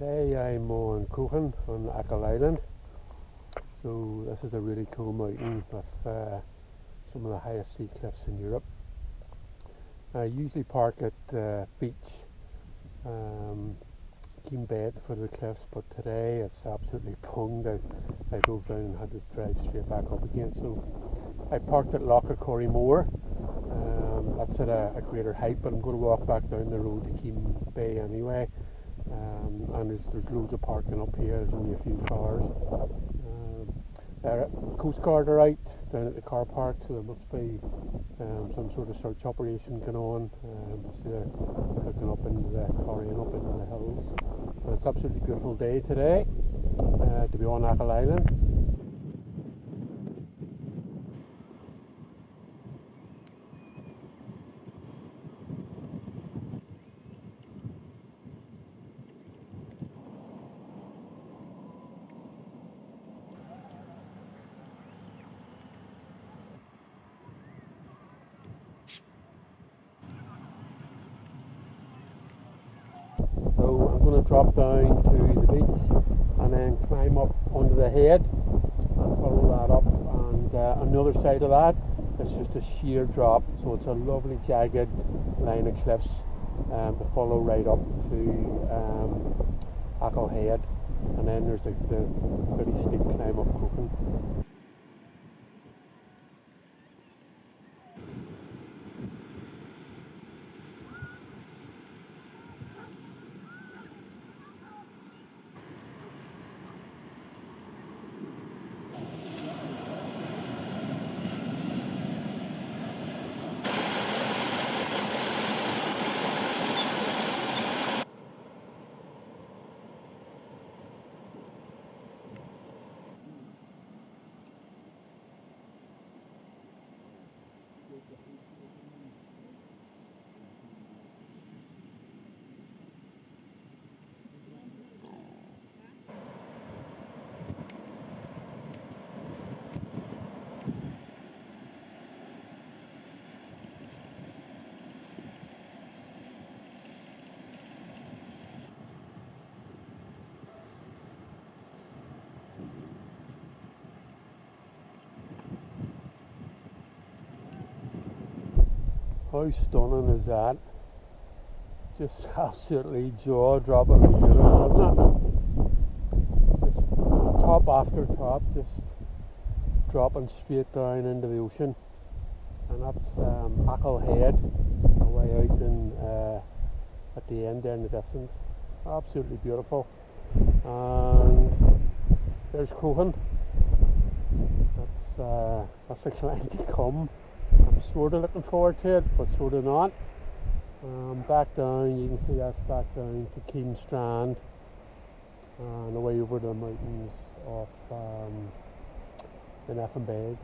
Today I'm on Croaghan on Achill Island. So this is a really cool mountain with some of the highest sea cliffs in Europe. I usually park at the beach, Keem Bay at the foot of the cliffs, but today it's absolutely punged. I drove down and had to drive straight back up again. So I parked at corrie. That's at a greater height, but I'm going to walk back down the road to Keem Bay anyway. And there's loads of parking up here. There's only a few cars. Coast Guard are out down at the car park, so there must be some sort of search operation going on. So they're looking up into the corrie and up into the hills. But it's an absolutely beautiful day today to be on Achill Island. So I'm going to drop down to the beach and then climb up onto the head and follow that up, and on the other side of that it's just a sheer drop, so it's a lovely jagged line of cliffs to follow right up to Achill Head, and then there's the pretty steep climb up Croaghan. How stunning is that? Just absolutely jaw-droppingly beautiful, isn't it? Just top after top, just dropping straight down into the ocean. And that's Achill Head, away out at the end there in the distance. Absolutely beautiful. And there's Croaghan. That's a climb to come. I'm sort of looking forward to it, but sort of not. Back down, you can see that's back down to Keem Strand and away over the mountains of the Bay.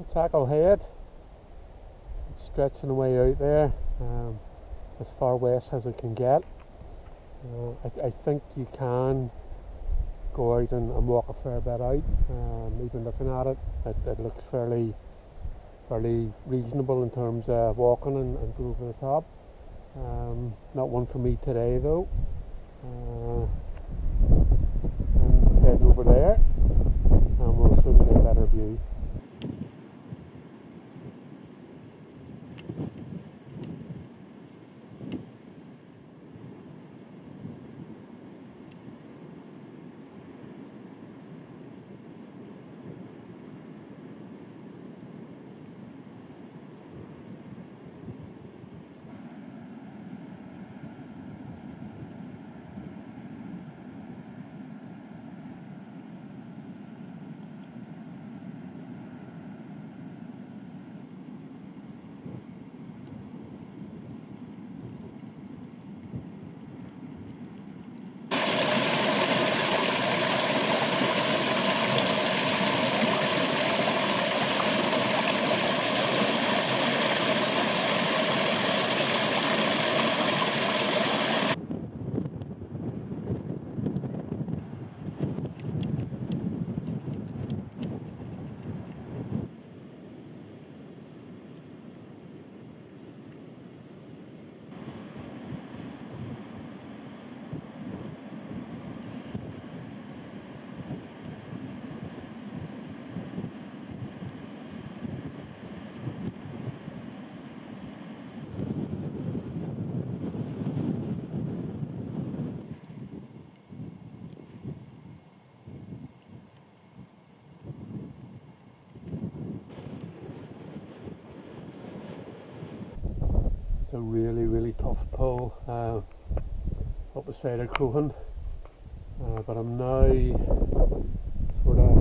It's Achill Head. It's stretching away out there, as far west as it can get. I think you can go out and walk a fair bit out. Even looking at it, it looks fairly reasonable in terms of walking and going over the top. Not one for me today though. And heading over there, and we'll soon get a better view. A really tough pull up the side of Croaghan, but I'm now sort of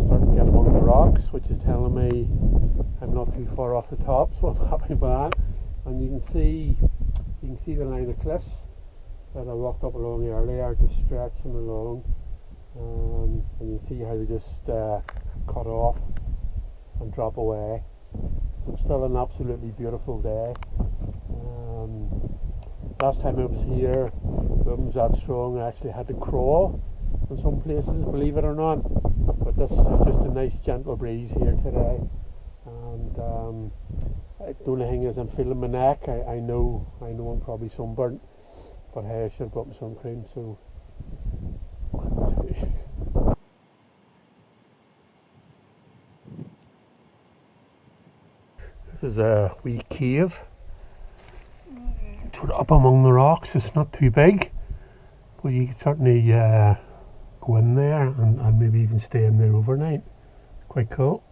starting to get among the rocks, which is telling me I'm not too far off the top, so I'm happy with that. And you can see the line of cliffs that I walked up along earlier, just stretching along, and you can see how they just cut off and drop away. It's still an absolutely beautiful day. Last time I was here, the wind was that strong I actually had to crawl in some places, believe it or not. But this is just a nice gentle breeze here today. And the only thing is I'm feeling my neck. I know I'm probably sunburnt, but hey, I should have brought my sun cream, so this is a wee cave. Sort of up among the rocks. It's not too big, but you can certainly go in there and maybe even stay in there overnight. Quite cool.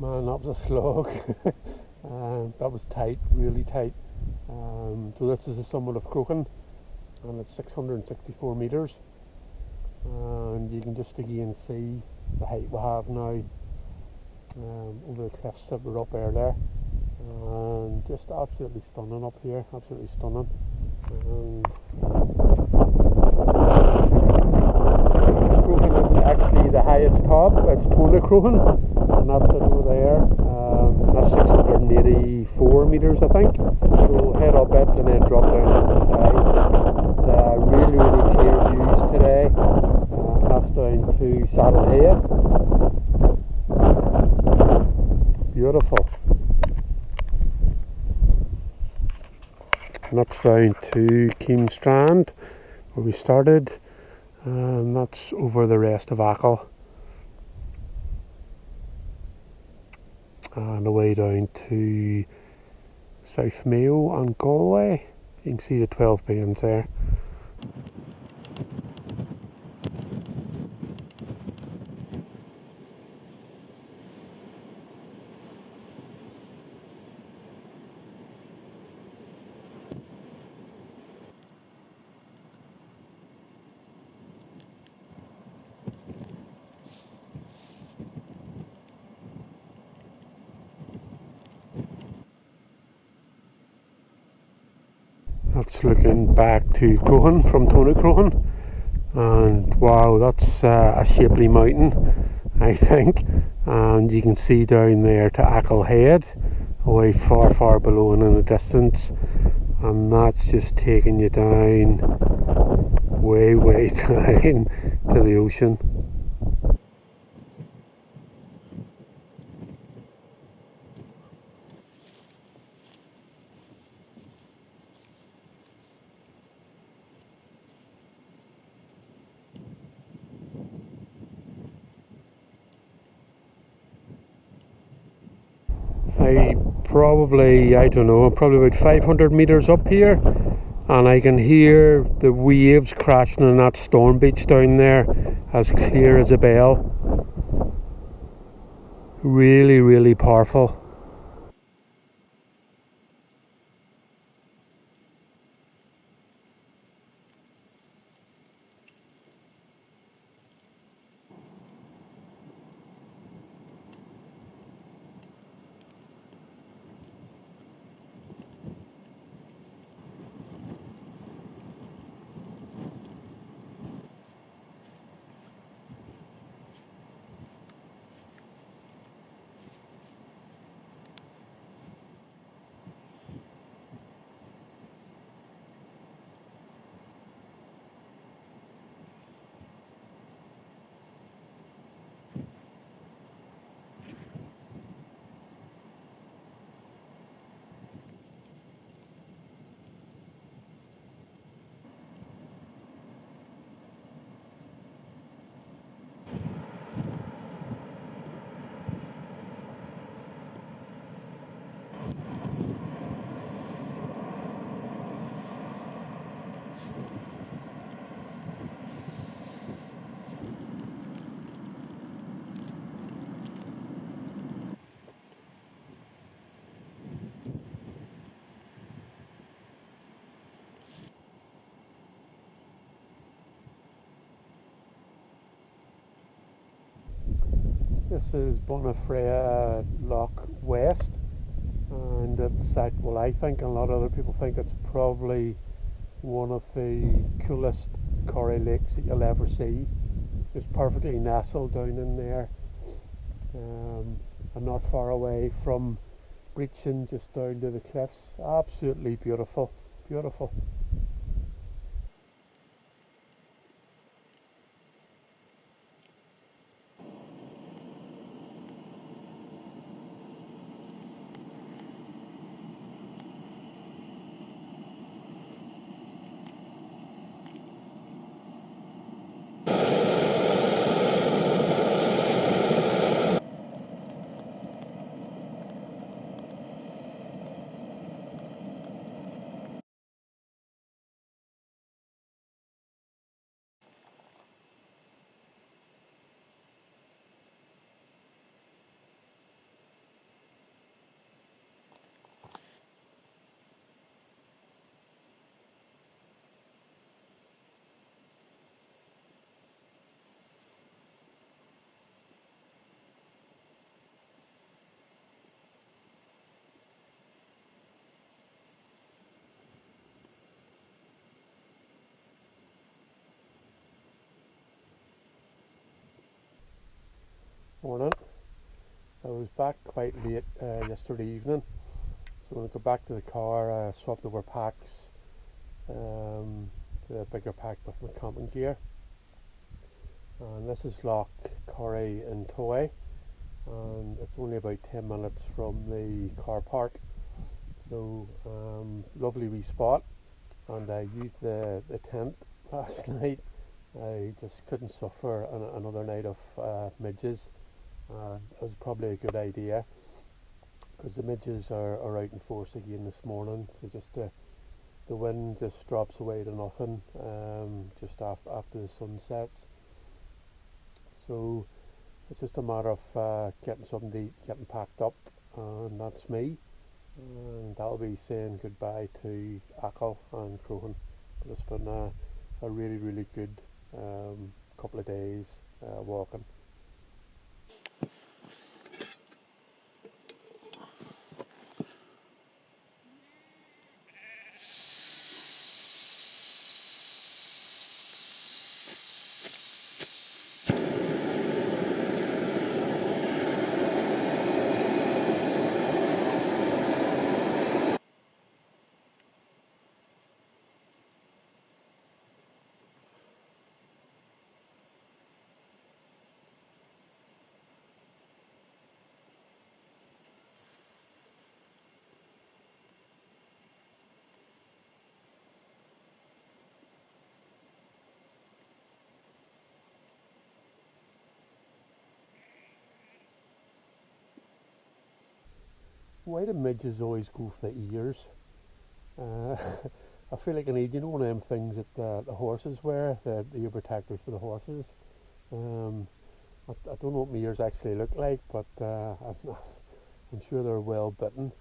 Man, that was a slog. That was tight, really tight. So this is the summit of Croaghan, and it's 664 metres. And you can just again see the height we have now over the cliffs that were up earlier. And just absolutely stunning up here, absolutely stunning. Croaghan isn't actually the highest top, it's Croaghan. And that's it over there. That's 684 metres, I think. So head up it and then drop down to the side. Really clear views today. That's down to Saddle Head. Beautiful. And that's down to Keam Strand, where we started. And that's over the rest of Achill. And away down to South Mayo and Galway. You can see the 12 bains there. That's looking back to Croaghan from Croaghan, and wow, that's a shapely mountain, I think. And you can see down there to Achill Head, away far below and in the distance, and that's just taking you down, way down to the ocean. I don't know, probably about 500 meters up here, and I can hear the waves crashing on that storm beach down there as clear as a bell. Really powerful. This is Bonafrea Loch West, and it's well, I think, and a lot of other people think, it's probably one of the coolest corrie lakes that you'll ever see. It's perfectly nestled down in there, and not far away from reaching just down to the cliffs. Absolutely beautiful. Morning. I was back quite late yesterday evening, so when I got back to the car, I swapped over packs to a bigger pack with my camping gear. And this is Loch Corrie in Toy, and it's only about 10 minutes from the car park. So lovely wee spot, and I used the tent last night. I just couldn't suffer another night of midges. It was probably a good idea, because the midges are out in force again this morning. So just the wind just drops away to nothing just after the sun sets. So it's just a matter of getting something to eat, getting packed up, and that's me. And that'll be saying goodbye to Achill and Croaghan. But it's been a really good couple of days walking. why do midges always go for the ears? I feel like I need, you know, one of them things that the horses wear, the ear protectors for the horses. I don't know what my ears actually look like, but I'm sure they're well bitten.